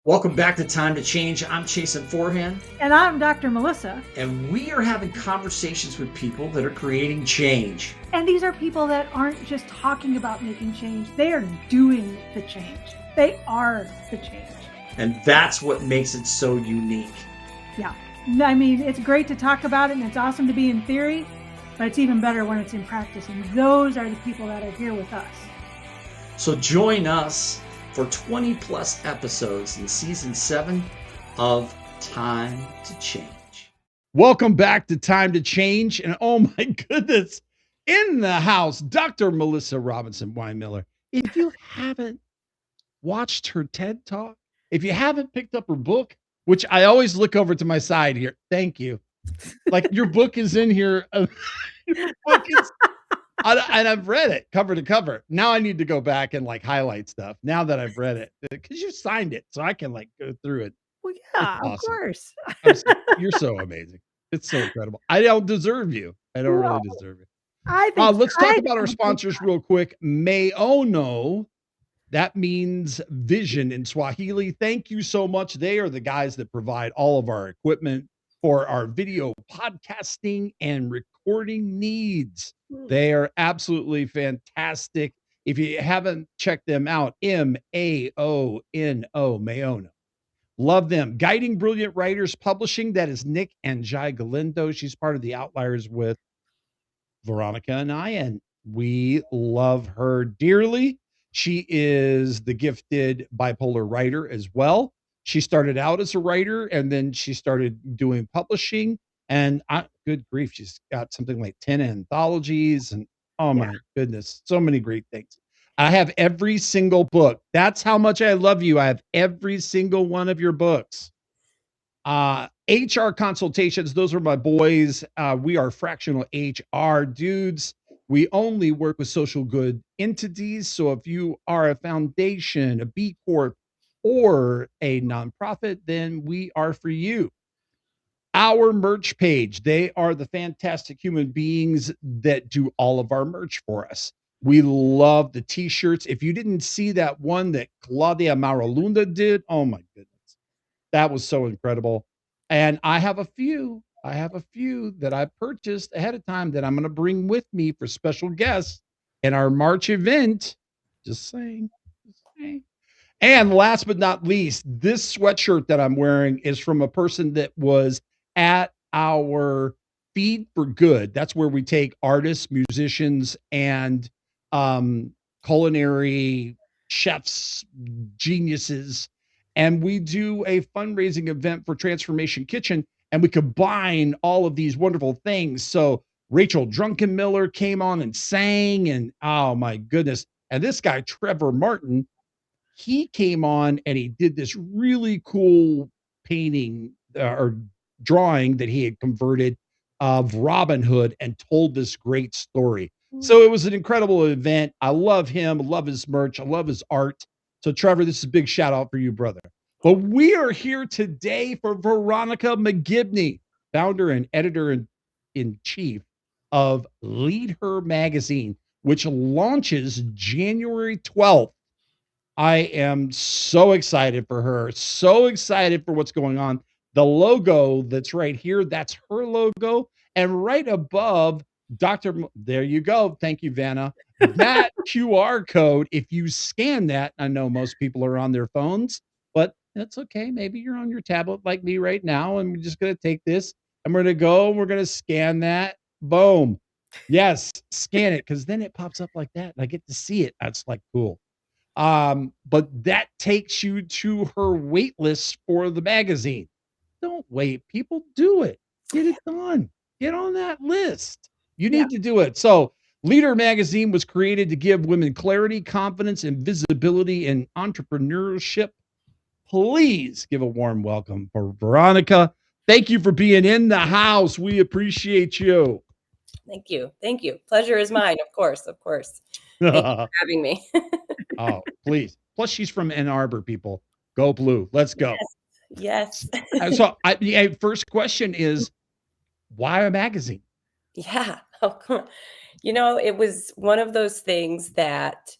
Welcome back to Time to Change. I'm Chasen Forehand. And I'm Dr. Melissa. And we are having conversations with people that are creating change. And these are people that aren't just talking about making change. They are doing the change. They are the change. And that's what makes it so unique. Yeah. I mean, it's great to talk about it and it's awesome to be in theory, but it's even better when it's in practice. And those are the people that are here with us. So join us for 20 plus episodes in season 7 of Time to Change. Welcome back to Time to Change. And oh my goodness, in the house, Dr. Melissa Robinson Weinmiller. If you haven't watched her TED Talk, if you haven't picked up her book, which I always look over to my side here. Thank you. Like your book is in here. Your book is, and I've read it cover to cover. Now I need to go back and like highlight stuff now that I've read it because you signed it. So I can like go through it. Well, yeah, awesome. Of course. You're so amazing. It's so incredible. I don't deserve you. I don't really deserve it. I think let's talk about our sponsors real quick. Maono. That means vision in Swahili. Thank you so much. They are the guys that provide all of our equipment for our video podcasting and recording needs. They are absolutely fantastic. If you haven't checked them out, Maono, Maono. Love them. Guiding Brilliant Writers Publishing. That is Nick and Jai Galindo. She's part of the Outliers with Veronica and I, and we love her dearly. She is the gifted bipolar writer as well. She started out as a writer and then she started doing publishing. And good grief, she's got something like 10 anthologies and oh my goodness, so many great things. I have every single book. That's how much I love you. I have every single one of your books. HR consultations, those are my boys. We are fractional HR dudes. We only work with social good entities. So if you are a foundation, a B Corp, or a nonprofit, then we are for you. Our merch page, they are the fantastic human beings that do all of our merch for us. We love the t-shirts. If you didn't see that one that Claudia Maralunda did, oh my goodness, that was so incredible. And I have a few that I purchased ahead of time that I'm going to bring with me for special guests in our March event. Just saying. And last but not least, this sweatshirt that I'm wearing is from a person that was at our Feed for Good. That's where we take artists, musicians, and culinary chefs, geniuses, and we do a fundraising event for Transformation Kitchen, and we combine all of these wonderful things. So Rachel Drunkenmiller came on and sang, and oh my goodness. And this guy, Trevor Martin, he came on and he did this really cool painting or drawing that he had converted of Robin Hood and told this great story. So it was an incredible event. I love him. I love his merch. I love his art. So Trevor, this is a big shout out for you, brother. But we are here today for Veronica McGibney, founder and editor in chief of LeadHer Magazine, which launches January 12th. I am so excited for her. So excited for what's going on. The logo that's right here, that's her logo. And right above there you go. Thank you, Vanna. That QR code, if you scan that, I know most people are on their phones, but that's okay. Maybe you're on your tablet like me right now. And we're just going to take this and we're going to go and we're going to scan that. Boom. Yes, scan it because then it pops up like that. And I get to see it. That's like cool. But that takes you to her wait list for the magazine. Don't wait, people, do it. Get it done. Get on that list. You need to do it. So LeadHer Magazine was created to give women clarity, confidence, and visibility in entrepreneurship. Please give a warm welcome for Veronica. Thank you for being in the house. We appreciate you. Thank you. Thank you. Pleasure is mine, of course. Of course. Thank you for having me. Oh, please. Plus, she's from Ann Arbor, people. Go Blue. Let's go. Yes. So, first question is, why a magazine? Yeah. Oh, come on. You know, it was one of those things that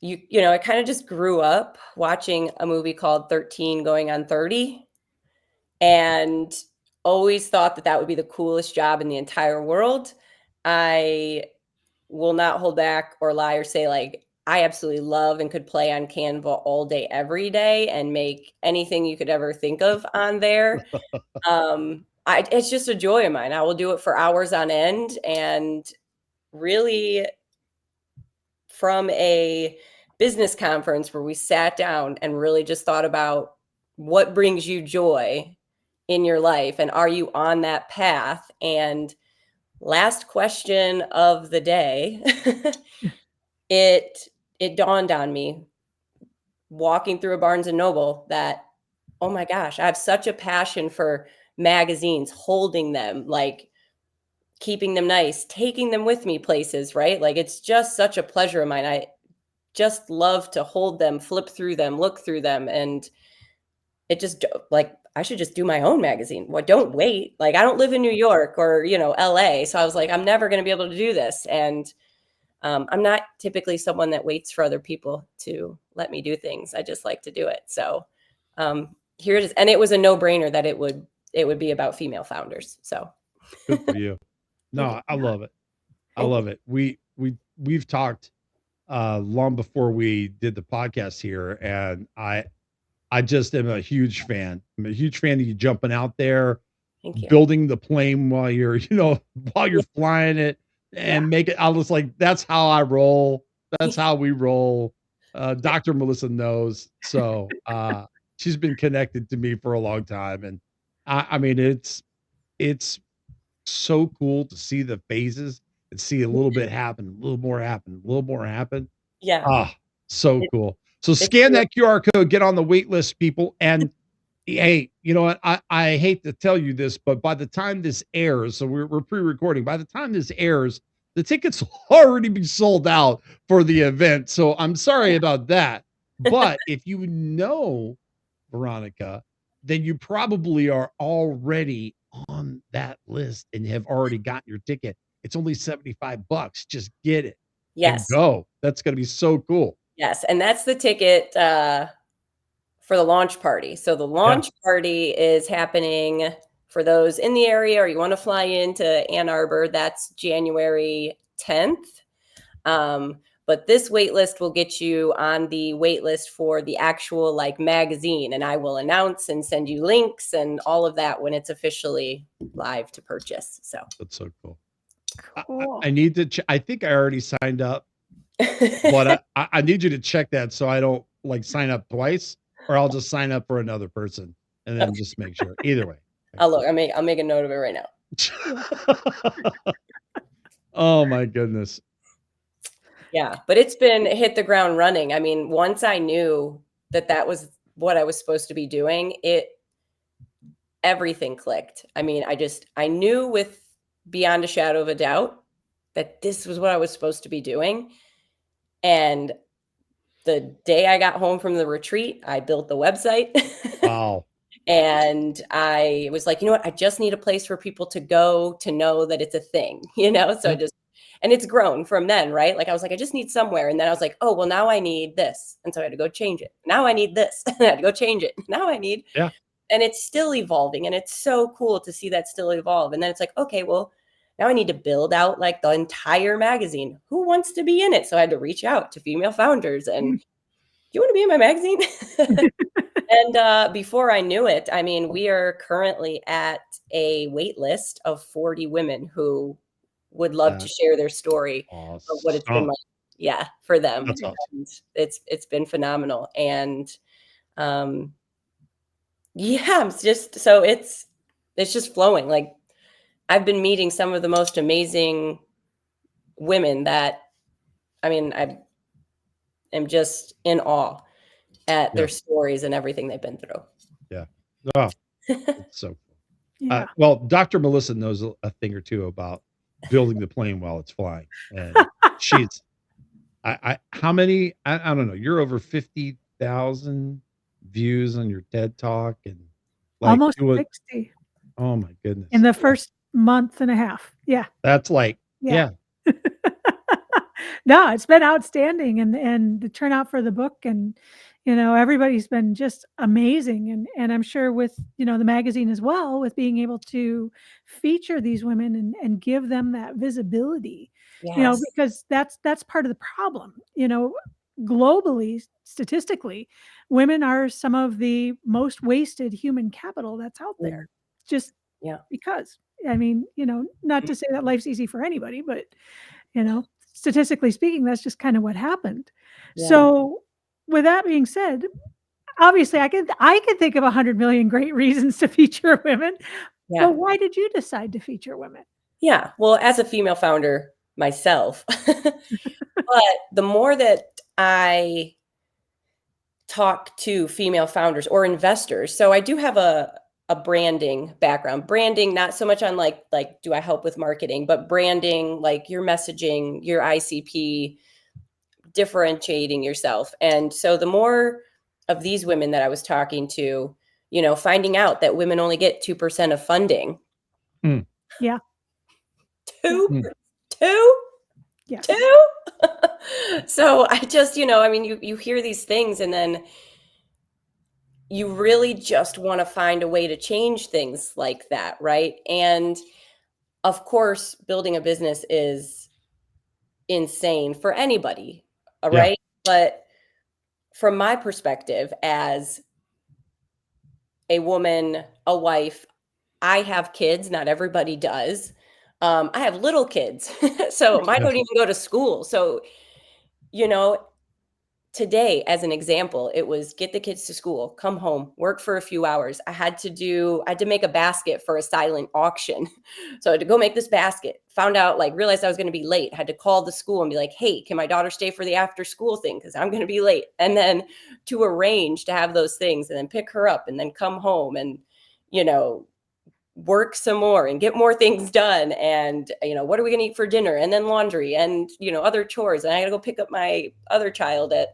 I kind of just grew up watching a movie called 13 Going on 30 and always thought that would be the coolest job in the entire world. I will not hold back or lie or say, like, I absolutely love and could play on Canva all day, every day, and make anything you could ever think of on there. It's just a joy of mine. I will do it for hours on end, and really, from a business conference where we sat down and really just thought about what brings you joy in your life, and are you on that path? And last question of the day, it dawned on me walking through a Barnes and Noble that, oh my gosh, I have such a passion for magazines, holding them, like keeping them nice, taking them with me places, right? Like, it's just such a pleasure of mine. I just love to hold them, flip through them, look through them. And it just, like, I should just do my own magazine. Well, don't wait. Like, I don't live in New York or, LA. So I was like, I'm never going to be able to do this. And I'm not typically someone that waits for other people to let me do things. I just like to do it. So here it is. And it was a no-brainer that it would be about female founders. So Good for you. No, I love it. I love it. We've talked long before we did the podcast here, and I just am a huge fan. I'm a huge fan of you jumping out there, thank you. building the plane while you're, while you're flying it, and make it. I was like, that's how I roll. That's how we roll. Dr. Melissa knows. So she's been connected to me for a long time. And I mean, it's so cool to see the phases and see a little bit happen, a little more happen, a little more happen. Yeah. Ah, so It- cool. So scan that QR code, get on the wait list, people. And hey, you know what? I hate to tell you this, but by the time this airs, so we're pre-recording, by the time this airs, the tickets will already be sold out for the event. So I'm sorry about that. But if you know Veronica, then you probably are already on that list and have already got your ticket. It's only $75. Just get it. Yes. And go. That's going to be so cool. Yes. And that's the ticket for the launch party. So the launch party is happening for those in the area, or you want to fly into Ann Arbor. That's January 10th. But this wait list will get you on the wait list for the actual magazine. And I will announce and send you links and all of that when it's officially live to purchase. So that's so cool. Cool. I need to I think I already signed up, but I need you to check that so I don't sign up twice, or I'll just sign up for another person and then just make sure. Either way. I'll make a note of it right now. Oh my goodness. Yeah, but it's been hit the ground running. I mean, once I knew that was what I was supposed to be doing, everything clicked. I mean, I knew with beyond a shadow of a doubt that this was what I was supposed to be doing. And the day I got home from the retreat, I built the website. Wow. And I was like, you know what? I just need a place for people to go to know that it's a thing, So and it's grown from then, right? Like, I was like, I just need somewhere. And then I was like, oh, well, now I need this. And so I had to go change it. Now I need this. And I had to go change it. Now I need. Yeah. And it's still evolving. And it's so cool to see that still evolve. And then it's like, okay, well, now I need to build out the entire magazine. Who wants to be in it? So I had to reach out to female founders and, do you want to be in my magazine? And before I knew it, I mean, we are currently at a wait list of 40 women who would love to share their story of what it's been like, for them. That's awesome. And it's been phenomenal. And it's just flowing. I've been meeting some of the most amazing women that, I mean, I am just in awe at their stories and everything they've been through. Yeah. Oh, it's so cool. Yeah. Well, Dr. Melissa knows a thing or two about building the plane while it's flying. And she's, how many, I don't know, you're over 50,000 views on your TED Talk and almost 60. Oh my goodness. In the first month and a half. Yeah. That's No, it's been outstanding, and the turnout for the book, and everybody's been just amazing, and I'm sure with the magazine as well, with being able to feature these women and give them that visibility, Yes. because that's part of the problem. Globally, statistically, women are some of the most wasted human capital that's out there. Just Yeah. because, I mean, not to say that life's easy for anybody, but statistically speaking, that's just kind of what happened. Yeah. So, with that being said, obviously, I can think of 100 million great reasons to feature women. Yeah. But why did you decide to feature women? Yeah. Well, as a female founder myself, but the more that I talk to female founders or investors, so I do have a branding background. Branding, not so much on like do I help with marketing, but branding, like your messaging, your ICP, differentiating yourself. And so the more of these women that I was talking to, finding out that women only get 2% of funding. Yeah. Two, Mm. two, Yes. two. So I just, I mean, you hear these things and then you really just want to find a way to change things like that, right? And of course, building a business is insane for anybody, all Yeah. right? But from my perspective as a woman, a wife, I have kids, not everybody does. I have little kids, so mine Yeah. don't even go to school. So, you know, today, as an example, it was get the kids to school, come home, work for a few hours. I had to make a basket for a silent auction. So I had to go make this basket, found out, realized I was going to be late, had to call the school and be like, hey, can my daughter stay for the after school thing? Because I'm going to be late. And then to arrange to have those things and then pick her up and then come home and, work some more and get more things done. And, what are we going to eat for dinner? And then laundry and, other chores. And I got to go pick up my other child at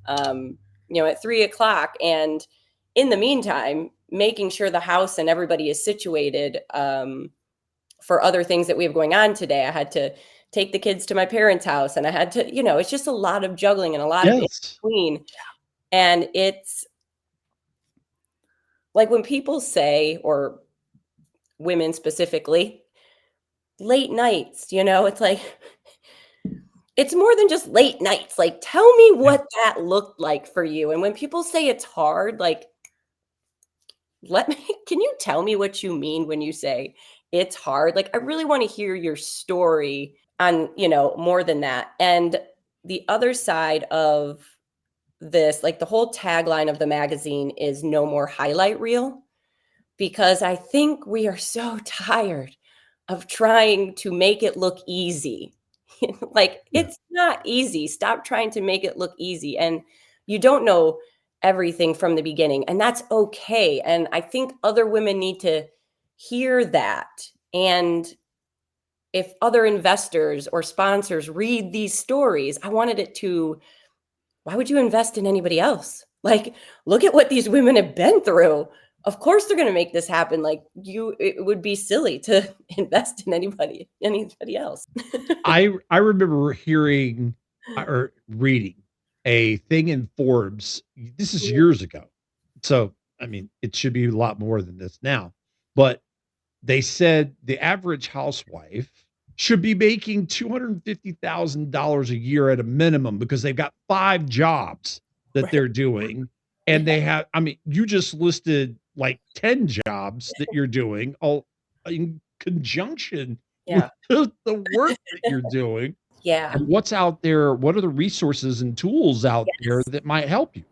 3:00. And in the meantime, making sure the house and everybody is situated for other things that we have going on today. I had to take the kids to my parents' house and I had to, it's just a lot of juggling and a lot of in Yes. between. And it's like when people say, or women specifically, late nights, it's like, it's more than just late nights. Like, tell me what that looked like for you. And when people say it's hard, can you tell me what you mean when you say it's hard? Like, I really want to hear your story on, more than that. And the other side of this, the whole tagline of the magazine is no more highlight reel, because I think we are so tired of trying to make it look easy. Yeah. It's not easy. Stop trying to make it look easy. And you don't know everything from the beginning, and that's okay. And I think other women need to hear that. And if other investors or sponsors read these stories, I wanted it to, why would you invest in anybody else? Look at what these women have been through. Of course they're going to make this happen. It would be silly to invest in anybody else. I remember hearing or reading a thing in Forbes. This is years ago. So, I mean, it should be a lot more than this now. But they said the average housewife should be making $250,000 a year at a minimum because they've got 5 jobs that they're doing. And they have, I mean, you just listed like 10 jobs that you're doing all in conjunction with Yeah. the work that you're doing. Yeah. And what's out there? What are the resources and tools out there Yes. that might help you?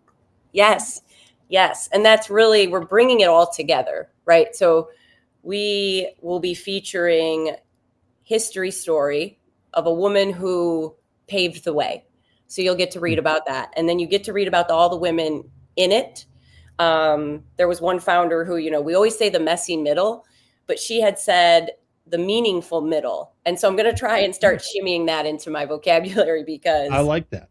Yes. Yes. And that's really, we're bringing it all together, right? So we will be featuring history story of a woman who paved the way. So you'll get to read about that. And then you get to read about all the women in it. There was one founder who, we always say the messy middle, but she had said the meaningful middle. And so I'm going to try and start shimmying that into my vocabulary, because I like that.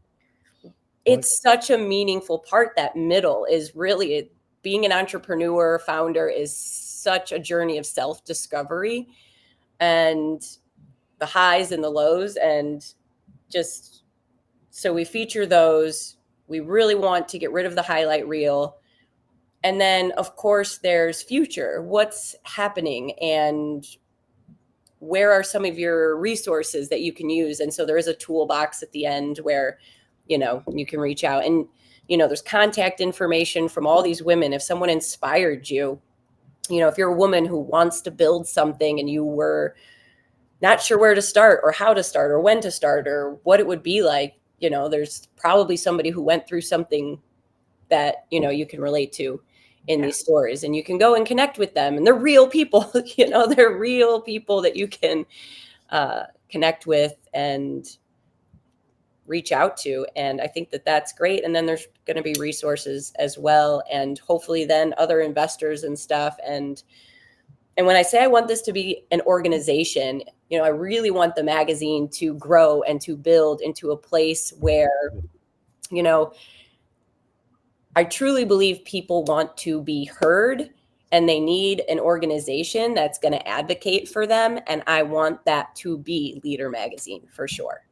it's such a meaningful part. That middle is really, being an entrepreneur founder is such a journey of self-discovery and the highs and the lows, and just So we feature those. We really want to get rid of the highlight reel. And then, of course, there's future. What's happening and where are some of your resources that you can use? And so there is a toolbox at the end where, you can reach out. And, there's contact information from all these women. If someone inspired you, if you're a woman who wants to build something and you were not sure where to start or how to start or when to start or what it would be like, there's probably somebody who went through something that, you can relate to in these stories, and you can go and connect with them, and they're real people, they're real people that you can connect with and reach out to. And I think that that's great. And then there's going to be resources as well, and hopefully then other investors and stuff. And when I say I want this to be an organization, I really want the magazine to grow and to build into a place where, I truly believe people want to be heard, and they need an organization that's going to advocate for them. And I want that to be LeadHer Magazine for sure.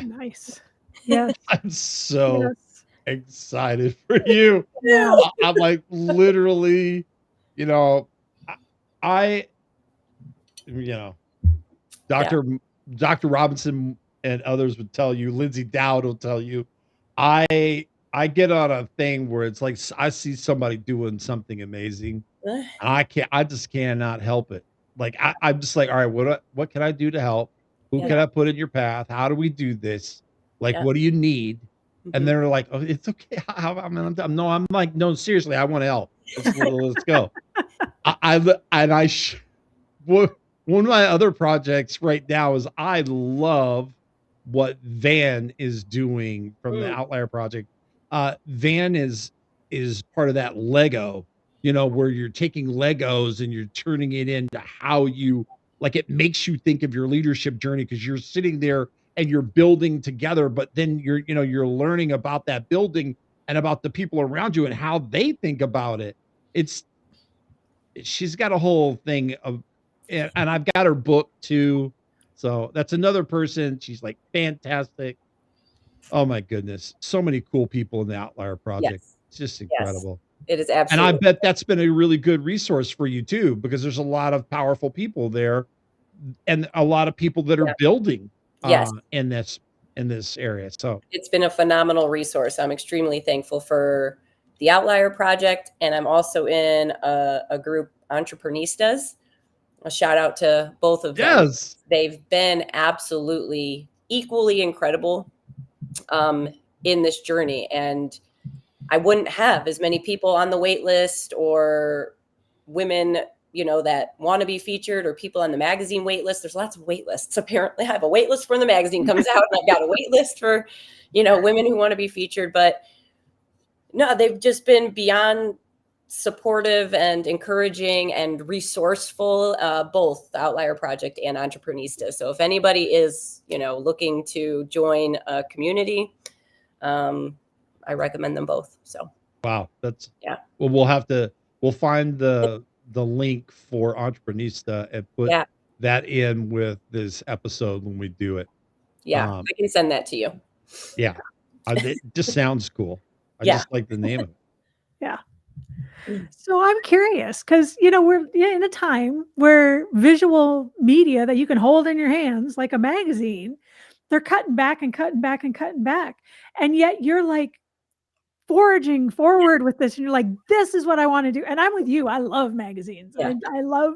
Nice. Yes. I'm so Yes. excited for you. Yeah. I'm like literally, I Dr. Robinson and others would tell you, Lindsay Dowd will tell you, I get on a thing where it's like I see somebody doing something amazing, and I just cannot help it. Like I'm just like, all right, what can I do to help? Who can I put in your path? How do we do this? Like, what do you need? And they're like, oh, it's okay. I'm like, no, seriously, I want to help. Let's go. One of my other projects right now is I love what Van is doing from the Outlier Project. Van is part of that Lego, where you're taking Legos and you're turning it into how you like it makes you think of your leadership journey, because you're sitting there and you're building together, but then you're learning about that building and about the people around you and how they think about it. She's got a whole thing of, and I've got her book too. So that's another person. She's like fantastic. Oh my goodness. So many cool people in the Outlier Project. Yes. It's just incredible. It is And absolutely. I bet that's been a really good resource for you too, because there's a lot of powerful people there and a lot of people that are building in this area. So it's been a phenomenal resource. I'm extremely thankful for the Outlier Project. And I'm also in a group, Entrepreneuristas. A shout out to both of them. yes. They've been absolutely equally incredible in this journey. And I wouldn't have as many people on the wait list, or women, that want to be featured, or people on the magazine wait list. There's lots of wait lists. Apparently I have a wait list when the magazine comes out, and I've got a wait list for, women who want to be featured. But no, they've just been beyond supportive and encouraging and resourceful, both the Outlier Project and Entrepreneuristas. So if anybody is, looking to join a community, I recommend them both. So Wow. That's well, we'll find the link for Entreprenista and put that in with this episode when we do it. I can send that to you. Yeah. It just sounds cool. I just like the name of it. Yeah. So I'm curious, because we're in a time where visual media that you can hold in your hands, like a magazine, they're cutting back and cutting back and cutting back, and yet you're like forging forward with this, and you're like, this is what I want to do. And I'm with you. I love magazines. I love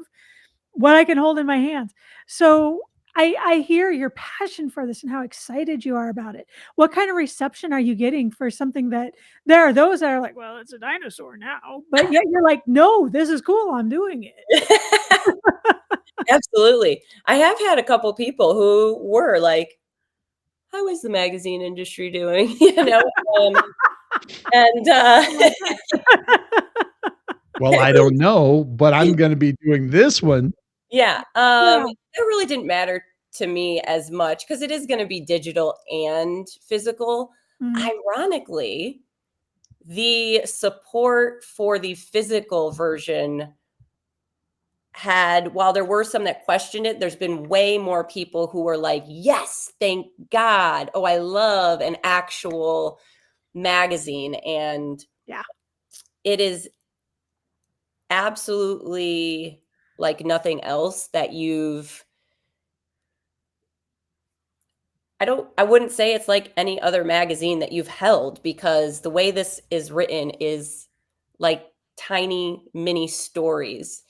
what I can hold in my hands. So I hear your passion for this and how excited you are about it. What kind of reception are you getting for something that there are those that are like, well, it's a dinosaur now, but yet you're like, no, this is cool. I'm doing it. Absolutely. I have had a couple people who were like, how is the magazine industry doing? Well, I don't know, but I'm going to be doing this one. It really didn't matter to me as much, because it is going to be digital and physical. Ironically, the support for the physical version had, while there were some that questioned it, there's been way more people who were like, yes, thank God. Oh, I love an actual magazine. And Yeah. it is absolutely like nothing else that I wouldn't say it's like any other magazine that you've held, because the way this is written is like tiny mini stories.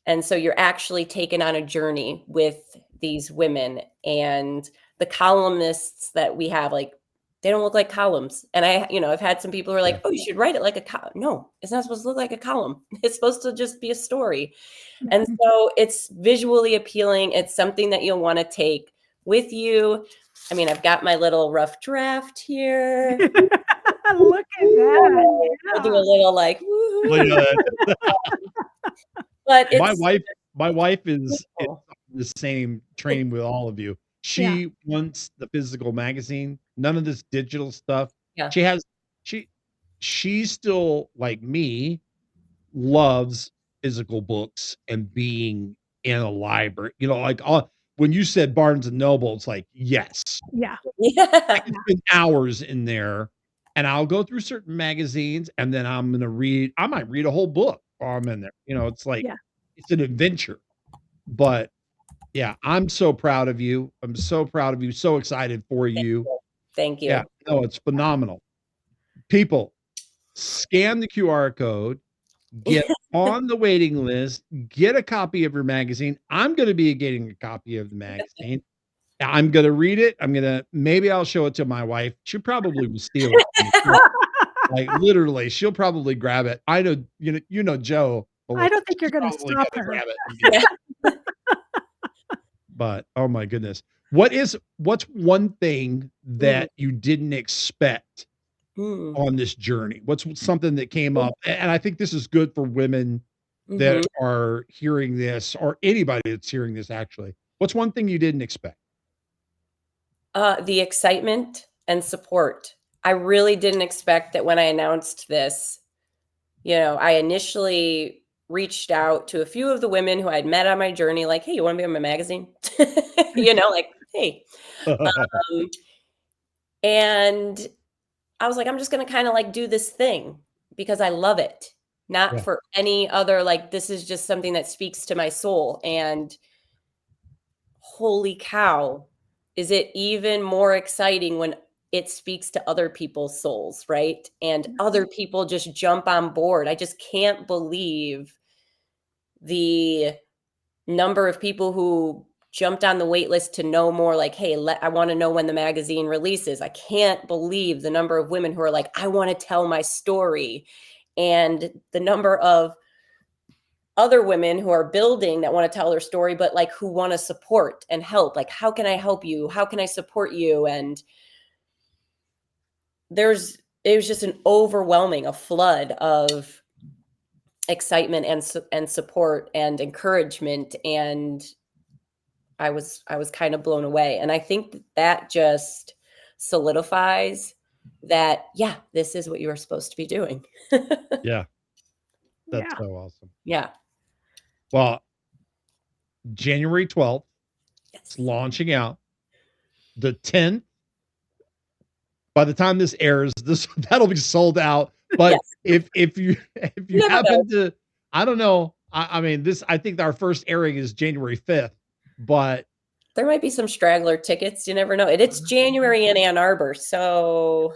And so you're actually taken on a journey with these women, and the columnists that we have, like, they don't look like columns. And I've had some people who are like, oh, you should write it like a column. No, it's not supposed to look like a column. It's supposed to just be a story. And so it's visually appealing. It's something that you'll want to take with you. I mean, I've got my little rough draft here. Look at that. I'll do a little like, Look woo-hoo. at that. But My it's wife is beautiful. the same training with all of you. She wants the physical magazine, none of this digital stuff. Yeah. She still, like me, loves physical books and being in a library. You know, like when you said Barnes and Noble, it's like, yes. Yeah. I Yeah. can spend hours in there, and I'll go through certain magazines, and then I might read a whole book while I'm in there. You know, it's like it's an adventure. But yeah, I'm so proud of you. I'm so proud of you. So excited for you. Thank you. Yeah, no, it's phenomenal. People, scan the QR code, get on the waiting list, get a copy of your magazine. I'm going to be getting a copy of the magazine. I'm going to read it. Maybe I'll show it to my wife. She probably will steal it from me. Like literally, she'll probably grab it. I know, you know, Joe. I don't think you're going to Probably stop gonna her. grab it and get it. But oh my goodness. What's one thing that you didn't expect Mm. on this journey? What's something that came up? And I think this is good for women that are hearing this, or anybody that's hearing this actually. What's one thing you didn't expect? The excitement and support. I really didn't expect that when I announced this. I initially reached out to a few of the women who I'd met on my journey, like, hey, you want to be on my magazine? Like, hey. And I was like, I'm just going to kind of like do this thing because I love it, not for any other, like, this is just something that speaks to my soul. And holy cow, is it even more exciting when it speaks to other people's souls, right? And other people just jump on board. I just can't believe the number of people who jumped on the wait list to know more, like, hey, I want to know when the magazine releases. I can't believe the number of women who are like, I want to tell my story. And the number of other women who are building that want to tell their story, but like who want to support and help. Like, how can I help you? How can I support you? And it was just an overwhelming, a flood of excitement and support and encouragement. And I was kind of blown away. And I think that just solidifies that, yeah, this is what you are supposed to be doing. Yeah. That's so awesome. Yeah. Well, January 12th, it's launching out. The 10th, by the time this airs, that'll be sold out. But if you happen to, I don't know. I mean, I think our first airing is January 5th, but there might be some straggler tickets. You never know. It's January in Ann Arbor, so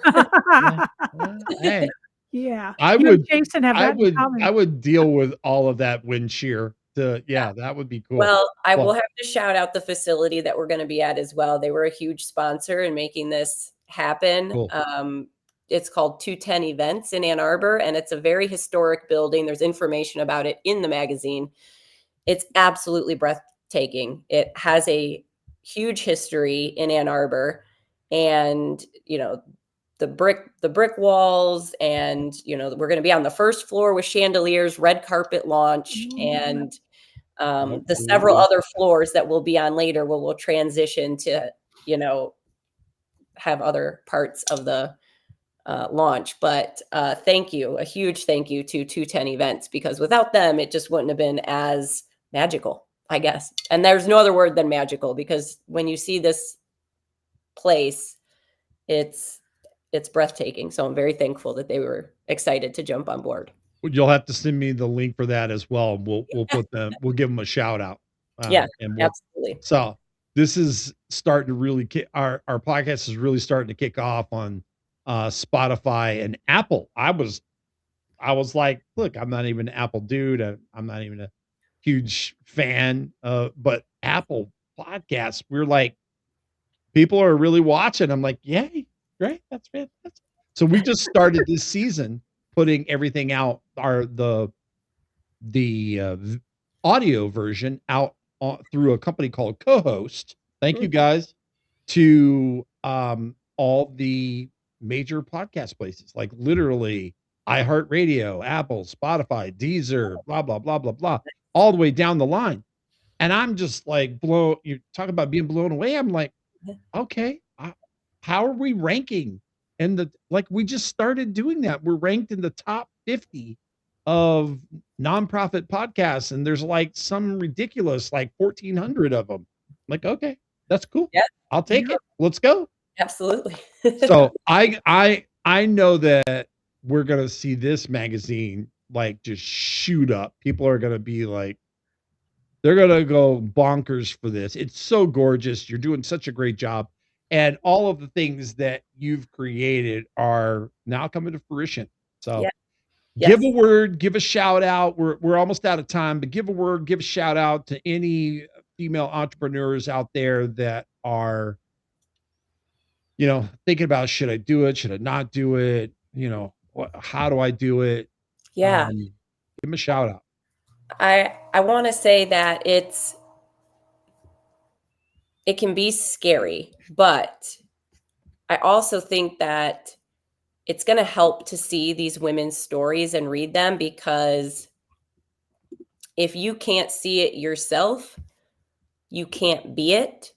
hey, yeah. I would deal with all of that wind shear. That would be cool. Well, I will have to shout out the facility that we're going to be at as well. They were a huge sponsor in making this happen. Cool. It's called 210 Events in Ann Arbor, and it's a very historic building. There's information about it in the magazine. It's absolutely breathtaking. It has a huge history in Ann Arbor, and the brick walls, and we're going to be on the first floor with chandeliers, red carpet launch, and the several other floors that we'll be on later we'll transition to have other parts of the launch. But a huge thank you to 210 Events, because without them it just wouldn't have been as magical, I guess. And there's no other word than magical, because when you see this place, it's breathtaking. So I'm very thankful that they were excited to jump on board. You'll have to send me the link for that as well. We'll we'll give them a shout out. Yeah, and absolutely. So this is starting to really our podcast is really starting to kick off on Spotify and Apple. I was like, look, I'm not even an Apple dude. I'm not even a huge fan, but Apple podcasts, we're like, people are really watching. I'm like, yay, great, that's fantastic. So we just started this season putting everything out, the audio version out through a company called Co-Host. Thank you guys, to all the major podcast places, like literally iHeartRadio, Apple, Spotify, Deezer, blah, blah, blah, blah, blah, all the way down the line. And I'm just like you talk about being blown away. I'm like, okay, how are we ranking? And we just started doing that. We're ranked in the top 50 of nonprofit podcasts, and there's like some ridiculous, like 1,400 of them. I'm like, okay, that's cool. Yeah. I'll take it. Let's go. Absolutely. So I know that we're gonna see this magazine like just shoot up. People are gonna be like, they're gonna go bonkers for this. It's so gorgeous. You're doing such a great job. And all of the things that you've created are now coming to fruition. So give a word, give a shout out. We're almost out of time, but give a word, give a shout out to any female entrepreneurs out there that are, thinking about, should I do it? Should I not do it? How do I do it? Yeah. Give them a shout out. I want to say that it can be scary, but I also think that it's going to help to see these women's stories and read them, because if you can't see it yourself, you can't be it.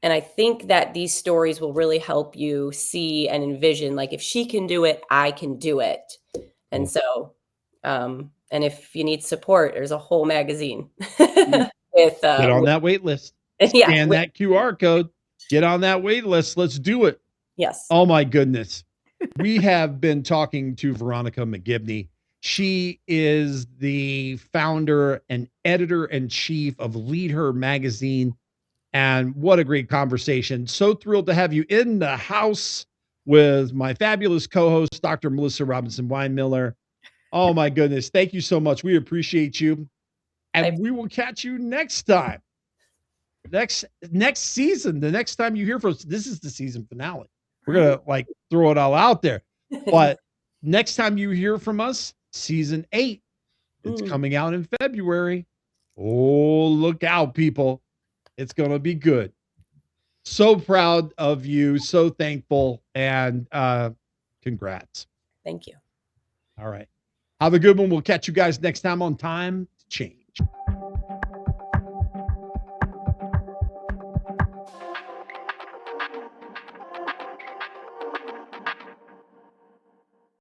And I think that these stories will really help you see and envision, like, if she can do it, I can do it. And so, and if you need support, there's a whole magazine with get on that wait list. Scan that QR code. Get on that wait list. Let's do it. Yes. Oh my goodness. We have been talking to Veronica McGibney. She is the founder and editor-in-chief of LeadHer Magazine. And what a great conversation. So thrilled to have you in the house with my fabulous co-host, Dr. Melissa Robinson Weinmiller. Oh my goodness. Thank you so much. We appreciate you. And we will catch you next time. Next season. The next time you hear from us, this is the season finale. We're going to throw it all out there. But next time you hear from us, season 8, it's coming out in February. Oh, look out, people. It's going to be good. So proud of you. So thankful. And congrats. Thank you. All right. Have a good one. We'll catch you guys next time on Time to Change.